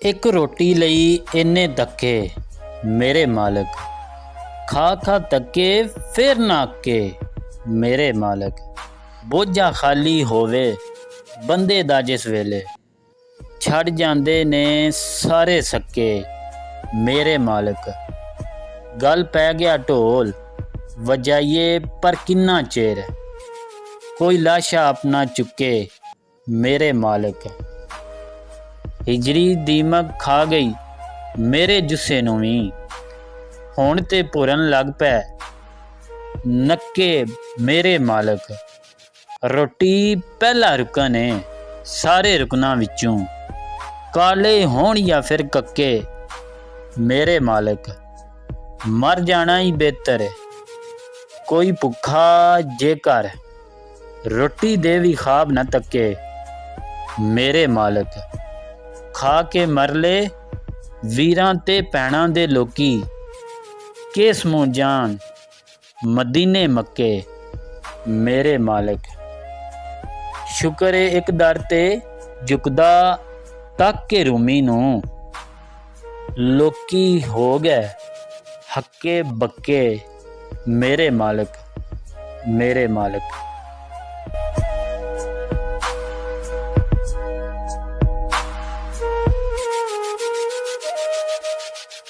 एक रोटी लई इन्ने धक्के मेरे मालिक, खा खा धक्के फिर नाके मेरे मालिक। बोझा खाली होवे बंदे दा जिस वेले, छड़ जांदे ने सारे सक्के मेरे मालिक। गल पै गया ढोल वजाइए पर किन्ना चेर, कोई लाशा अपना चुके मेरे मालिक। हिजरी दीमक खा गई मेरे जुस्से नूं वी, हुण ते भुरन लग पै नक्के मेरे मालिक। रोटी पहला रुकन है सारे रुकना विचों, काले होण या फिर कक्के मेरे मालिक। मर जाना ही बेहतर है कोई भुखा जेकर, रोटी दे भी खाब न तके मेरे मालिक। खा के मरले वीरां ते भैणां दे लोकी, के समूह जान मदीने मक्के मेरे मालिक। शुक्र है एक दर ते झुकदा तक के रूमी नूं, लोकी हो गए हक्के बक्के मेरे मालिक मेरे मालिक।